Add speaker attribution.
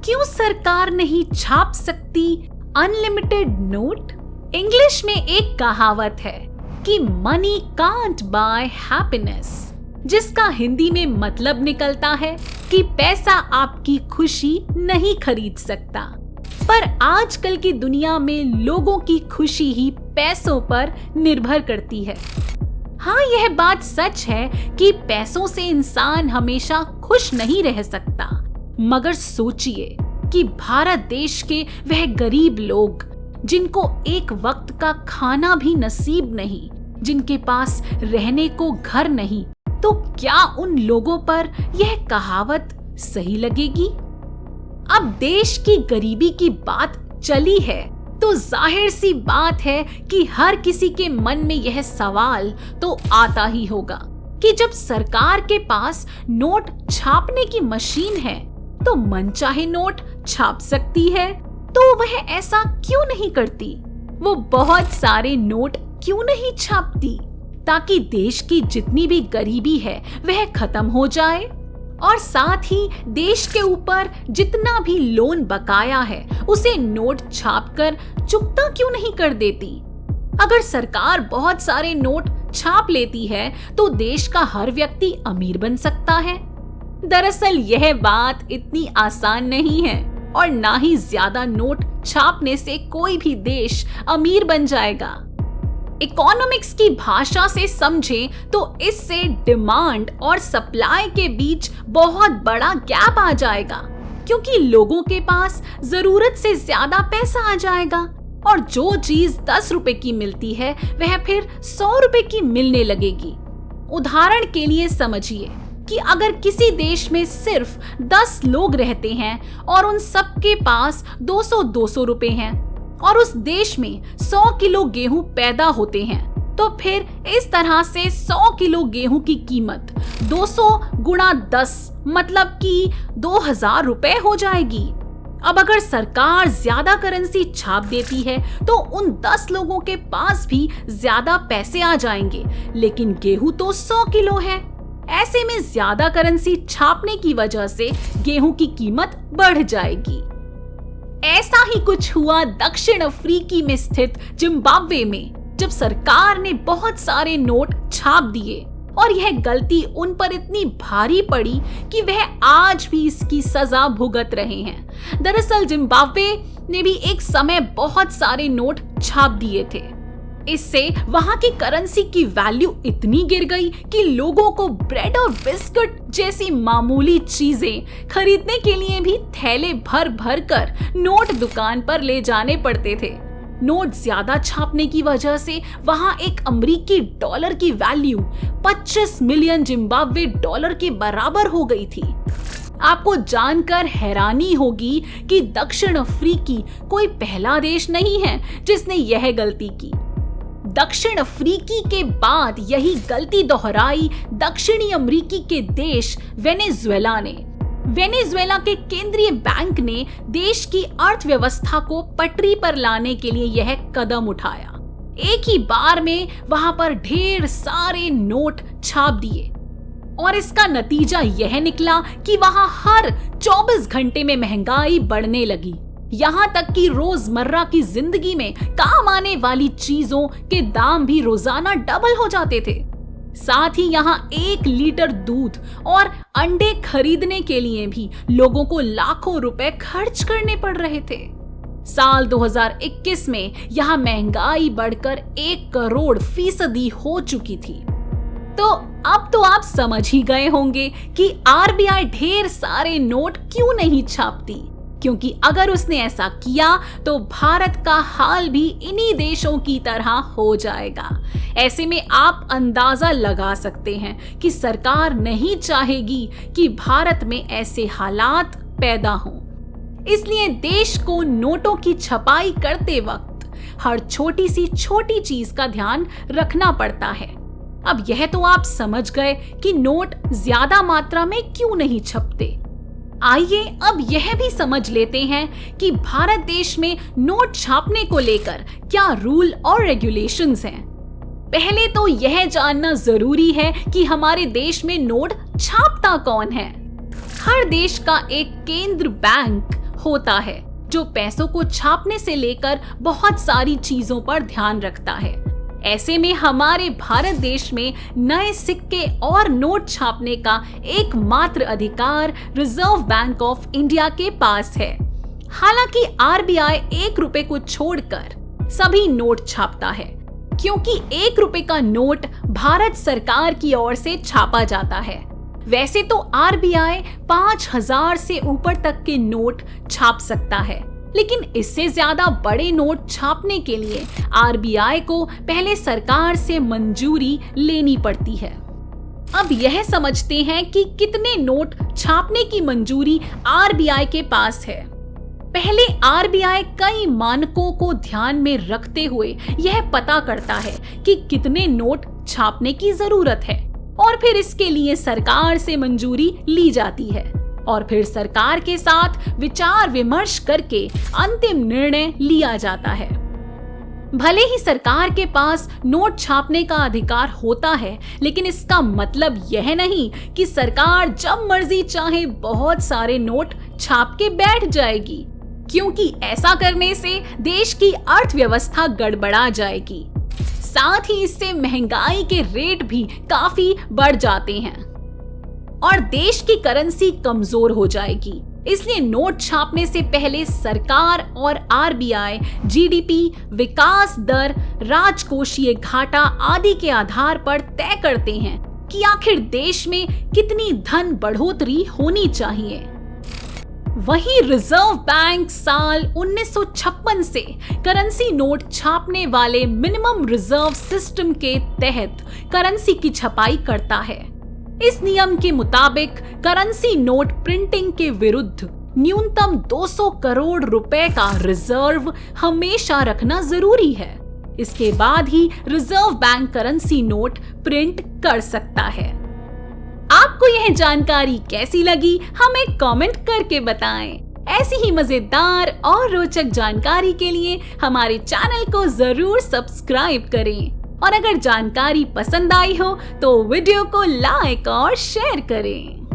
Speaker 1: क्यों सरकार नहीं छाप सकती अनलिमिटेड नोट? इंग्लिश में एक कहावत है कि मनी कांट बाय हैप्पीनेस, जिसका हिंदी में मतलब निकलता है कि पैसा आपकी खुशी नहीं खरीद सकता। पर आजकल की दुनिया में लोगों की खुशी ही पैसों पर निर्भर करती है। हाँ, यह बात सच है कि पैसों से इंसान हमेशा खुश नहीं रह सकता, मगर सोचिए कि भारत देश के वह गरीब लोग जिनको एक वक्त का खाना भी नसीब नहीं, जिनके पास रहने को घर नहीं, तो क्या उन लोगों पर यह कहावत सही लगेगी? अब देश की गरीबी की बात चली है तो जाहिर सी बात है कि हर किसी के मन में यह सवाल तो आता ही होगा कि जब सरकार के पास नोट छापने की मशीन है तो मनचाहे नोट छाप सकती है, तो वह ऐसा क्यों नहीं करती? वो बहुत सारे नोट क्यों नहीं छापती ताकि देश की जितनी भी गरीबी है वह खत्म हो जाए, और साथ ही देश के ऊपर जितना भी लोन बकाया है उसे नोट छापकर चुकता क्यों नहीं कर देती? अगर सरकार बहुत सारे नोट छाप लेती है तो देश का हर व्यक्ति अमीर बन सकता है। दरअसल यह बात इतनी आसान नहीं है और ना ही ज्यादा नोट छापने से कोई भी देश अमीर बन जाएगा। इकोनॉमिक्स की भाषा से समझें तो इससे डिमांड और सप्लाई के बीच बहुत बड़ा गैप आ जाएगा, क्योंकि लोगों के पास जरूरत से ज्यादा पैसा आ जाएगा और जो चीज 10 रुपए की मिलती है वह फिर 100 रुपए की मिलने लगेगी। उदाहरण के लिए समझिए कि अगर किसी देश में सिर्फ 10 लोग रहते हैं और उन सबके पास 200-200 रुपए हैं और उस देश में 100 किलो गेहूं पैदा होते हैं, तो फिर इस तरह से 100 किलो गेहूं की कीमत 200 गुणा 10 मतलब कि 2000 रुपए हो जाएगी। अब अगर सरकार ज्यादा करेंसी छाप देती है तो उन 10 लोगों के पास भी ज्यादा पैसे आ जाएंगे, लेकिन गेहूं तो 100 किलो है। ऐसे में ज्यादा करेंसी छापने की वजह से गेहूं की कीमत बढ़ जाएगी। ऐसा ही कुछ हुआ दक्षिण अफ्रीकी में स्थित जिम्बाब्वे में, जब सरकार ने बहुत सारे नोट छाप दिए और यह गलती उन पर इतनी भारी पड़ी कि वह आज भी इसकी सजा भुगत रहे हैं। दरअसल जिम्बाब्वे ने भी एक समय बहुत सारे नोट छाप दिए थे। इससे वहां की करेंसी की वैल्यू इतनी गिर गई कि लोगों को ब्रेड और बिस्कुट जैसी मामूली चीजें खरीदने के लिए भी थैले भर भर कर नोट दुकान पर ले जाने पड़ते थे। नोट ज्यादा छापने की वजह से वहां एक अमेरिकी डॉलर की वैल्यू 25 मिलियन जिम्बाब्वे डॉलर के बराबर हो गई थी। आपको जानकर हैरानी होगी कि दक्षिण अफ्रीकी कोई पहला देश नहीं है जिसने यह गलती की। दक्षिण अफ्रीकी के बाद यही गलती दोहराई दक्षिणी अमेरिकी के देश वेनेजुएला ने। वेनेजुएला के केंद्रीय बैंक ने देश की अर्थव्यवस्था को पटरी पर लाने के लिए यह कदम उठाया। एक ही बार में वहां पर ढेर सारे नोट छाप दिए और इसका नतीजा यह निकला कि वहां हर 24 घंटे में महंगाई बढ़ने लगी। यहाँ तक कि रोजमर्रा की जिंदगी में काम आने वाली चीजों के दाम भी रोजाना डबल हो जाते थे। साथ ही यहाँ 1 लीटर दूध और अंडे खरीदने के लिए भी लोगों को लाखों रुपए खर्च करने पड़ रहे थे। साल 2021 में यहाँ महंगाई बढ़कर 1 करोड़ फीसदी हो चुकी थी। तो अब तो आप समझ ही गए होंगे कि आरबीआई ढेर सारे नोट क्यों नहीं छापती, क्योंकि अगर उसने ऐसा किया तो भारत का हाल भी इन्हीं देशों की तरह हो जाएगा। ऐसे में आप अंदाजा लगा सकते हैं कि सरकार नहीं चाहेगी कि भारत में ऐसे हालात पैदा हों। इसलिए देश को नोटों की छपाई करते वक्त हर छोटी सी छोटी चीज का ध्यान रखना पड़ता है। अब यह तो आप समझ गए कि नोट ज्यादा मात्रा में क्यों नहीं छपते। आइए अब यह भी समझ लेते हैं कि भारत देश में नोट छापने को लेकर क्या रूल और रेगुलेशंस हैं। पहले तो यह जानना जरूरी है कि हमारे देश में नोट छापता कौन है। हर देश का एक केंद्र बैंक होता है जो पैसों को छापने से लेकर बहुत सारी चीजों पर ध्यान रखता है। ऐसे में हमारे भारत देश में नए सिक्के और नोट छापने का एकमात्र अधिकार रिजर्व बैंक ऑफ इंडिया के पास है। हालांकि आरबीआई 1 रुपए को छोड़कर सभी नोट छापता है, क्योंकि 1 रुपए का नोट भारत सरकार की ओर से छापा जाता है। वैसे तो आरबीआई 5,000 से ऊपर तक के नोट छाप सकता है, लेकिन इससे ज्यादा बड़े नोट छापने के लिए आरबीआई को पहले सरकार से मंजूरी लेनी पड़ती है। अब यह समझते हैं कि कितने नोट छापने की मंजूरी आरबीआई के पास है। पहले आरबीआई कई मानकों को ध्यान में रखते हुए यह पता करता है कि कितने नोट छापने की जरूरत है, और फिर इसके लिए सरकार से मंजूरी ली जाती है, और फिर सरकार के साथ विचार विमर्श करके अंतिम निर्णय लिया जाता है। भले ही सरकार के पास नोट छापने का अधिकार होता है, लेकिन इसका मतलब यह नहीं कि सरकार जब मर्जी चाहे बहुत सारे नोट छाप के बैठ जाएगी, क्योंकि ऐसा करने से देश की अर्थव्यवस्था गड़बड़ा जाएगी। साथ ही इससे महंगाई के रेट भी काफी बढ़ जाते हैं और देश की करेंसी कमजोर हो जाएगी। इसलिए नोट छापने से पहले सरकार और आरबीआई जीडीपी, विकास दर, राजकोषीय घाटा आदि के आधार पर तय करते हैं कि आखिर देश में कितनी धन बढ़ोतरी होनी चाहिए। वहीं रिजर्व बैंक साल 1956 से करेंसी नोट छापने वाले मिनिमम रिजर्व सिस्टम के तहत करेंसी की छपाई करता है। इस नियम के मुताबिक करेंसी नोट प्रिंटिंग के विरुद्ध न्यूनतम 200 करोड़ रुपए का रिजर्व हमेशा रखना जरूरी है। इसके बाद ही reserve bank currency note print कर सकता है। आपको यह जानकारी कैसी लगी, हमें कमेंट करके बताएं। ऐसी ही मजेदार और रोचक जानकारी के लिए हमारे चैनल को जरूर सब्सक्राइब करें, और अगर जानकारी पसंद आई हो तो वीडियो को लाइक और शेयर करें।